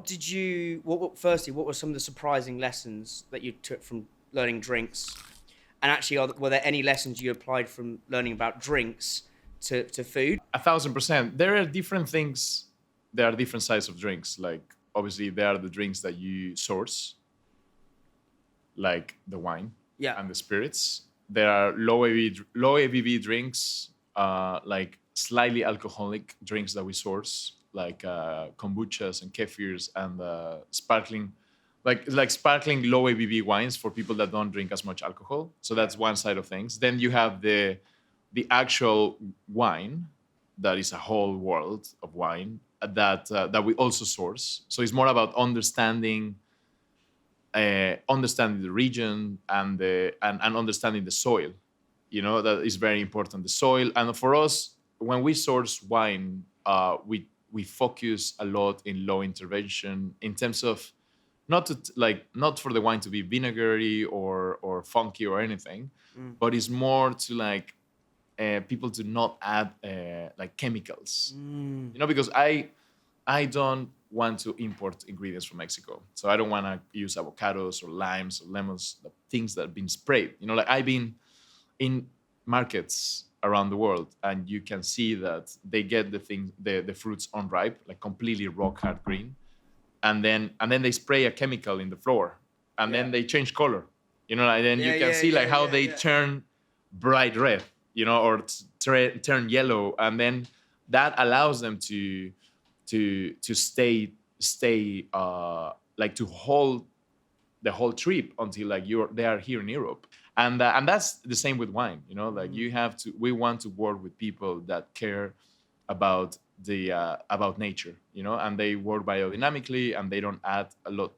Firstly, what were some of the surprising lessons that you took from learning drinks? And actually, were there any lessons you applied from learning about drinks to food? 1,000%. There are different things. There are different sides of drinks. Like, obviously, there are the drinks that you source, like the wine and the spirits. There are low ABV drinks, like slightly alcoholic drinks that we source, like kombuchas and kefirs and sparkling, like sparkling low ABV wines for people that don't drink as much alcohol. So that's one side of things. Then you have the actual wine, that is a whole world of wine that we also source. So it's more about understanding the region and understanding the soil. That is very important. The soil, and for us, when we source wine, we focus a lot in low intervention in terms of not for the wine to be vinegary or funky or anything, but it's more to like people to not add like chemicals. Because I don't want to import ingredients from Mexico. So I don't want to use avocados or limes or lemons, the things that have been sprayed. Like I've been in markets around the world, and you can see that they get the fruits unripe, like completely rock hard green, and then they spray a chemical in the floor, and then they change color. And then you can see how they turn bright red, or turn yellow, and then that allows them to stay like to hold the whole trip until like they are here in Europe. And that's the same with wine. Like we want to work with people that care about about nature, and they work biodynamically, and they don't add a lot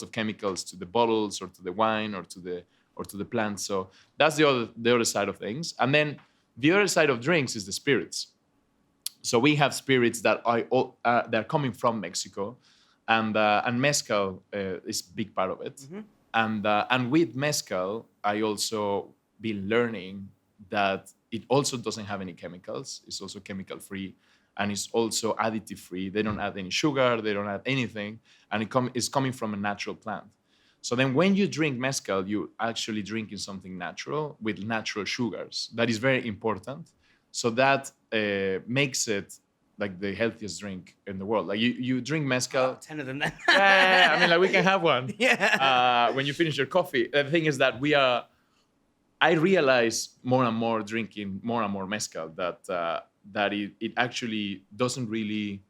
of chemicals to the bottles or to the wine or to the plants. So that's the other side of things. And then the other side of drinks is the spirits. So we have spirits that are coming from Mexico, and mezcal is a big part of it. Mm-hmm. And with mezcal, I also been learning that it also doesn't have any chemicals. It's also chemical free, and it's also additive free. They don't add any sugar. They don't add anything, and it's coming from a natural plant. So then when you drink mezcal, you're actually drinking something natural with natural sugars. That is very important. So that makes it like the healthiest drink in the world. Like you drink mezcal. 10 of them then. Yeah, I mean, like we can have one. Yeah. When you finish your coffee. The thing is that I realize more and more drinking more and more mezcal that it actually doesn't really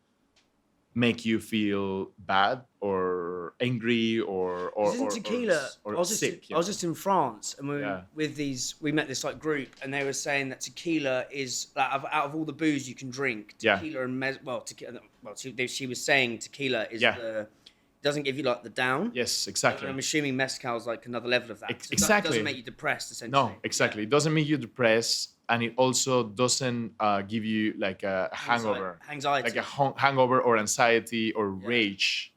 make you feel bad or angry or tequila. or sick. I was just in France, and we met this like group, and they were saying that tequila is like, out of all the booze you can drink, tequila and she was saying tequila is doesn't give you like the down. Yes, exactly. And I'm assuming mezcal is like another level of that. Exactly. It doesn't make you depressed, essentially. No, exactly. It doesn't make you depressed, and it also doesn't give you like a hangover. Anxiety. Like a hangover or anxiety or rage.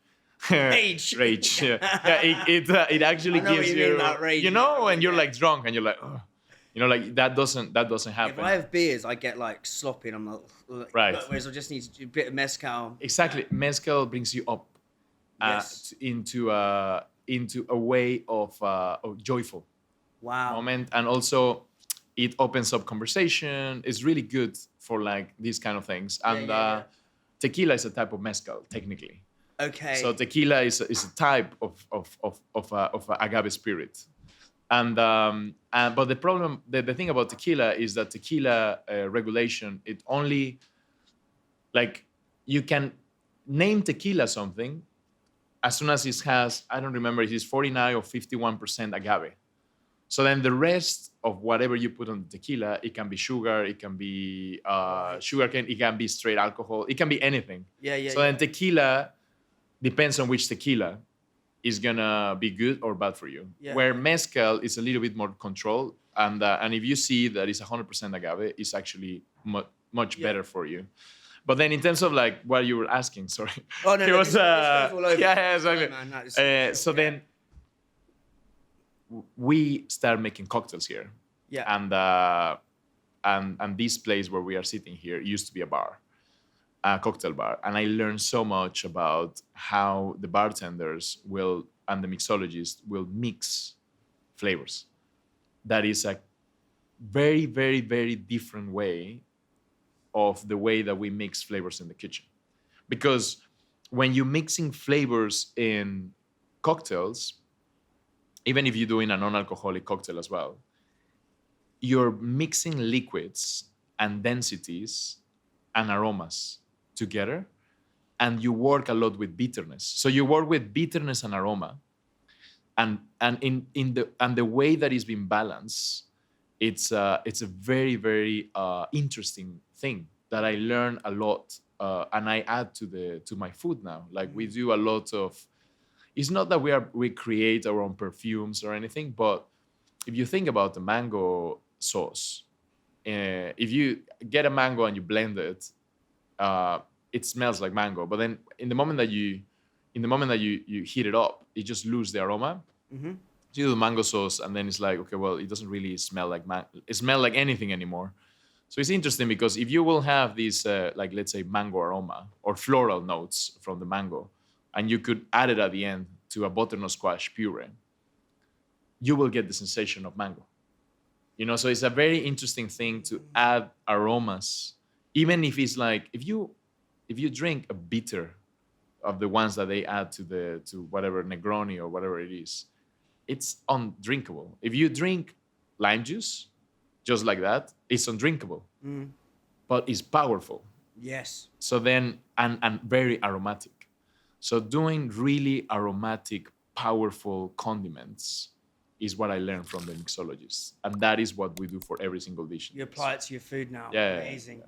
Rage. Rage. It actually gives you. Rage, when you're like drunk and you're like, oh. Like that doesn't happen. If I have beers, I get like sloppy, and I'm like, right. Whereas I just need a bit of mezcal. Exactly. Mezcal brings you up into a way of joyful moment, and also it opens up conversation. It's really good for like these kind of things. And tequila is a type of mezcal, technically. Okay. So tequila is a type of agave spirit. And but the problem, the thing about tequila is that tequila regulation, it only like you can name tequila something as soon as it has, I don't remember, it is 49 or 51% agave. So then the rest of whatever you put on the tequila, it can be sugar, it can be sugarcane, it can be straight alcohol, it can be anything. So then tequila depends on which tequila is gonna be good or bad for you. Where mezcal is a little bit more controlled, and if you see that it's 100% agave, it's actually much better for you. But then in terms of like what you were asking, sorry. Oh, no, it was, this goes all over. Exactly. Man, so then we started making cocktails here. Yeah. And this place where we are sitting here used to be a bar. a cocktail bar, and I learned so much about how the bartenders will and the mixologists will mix flavors. That is a very, very, very different way of the way that we mix flavors in the kitchen. Because when you're mixing flavors in cocktails, even if you're doing a non-alcoholic cocktail as well, you're mixing liquids and densities and aromas together, and you work a lot with bitterness. So you work with bitterness and aroma, and the way that it's been balanced, it's a very, very interesting thing that I learn a lot, and I add to my food now. Like we do a lot of. It's not that we create our own perfumes or anything, but if you think about the mango sauce, if you get a mango and you blend it, it smells like mango. But then in the moment that you heat it up, it just loses the aroma. Mm-hmm. So you do the mango sauce, and then it's like, okay, well, it doesn't really smell like it smells like anything anymore. So it's interesting because if you will have these, like let's say mango aroma or floral notes from the mango, and you could add it at the end to a butternut squash puree, you will get the sensation of mango. So it's a very interesting thing to add aromas, even if it's like, if you drink a bitter of the ones that they add to whatever Negroni or whatever it is, it's undrinkable. If you drink lime juice, just like that, it's undrinkable, but it's powerful. Yes. So then, and very aromatic. So doing really aromatic, powerful condiments is what I learned from the mixologists. And that is what we do for every single dish. You apply it to your food now. Yeah. Amazing.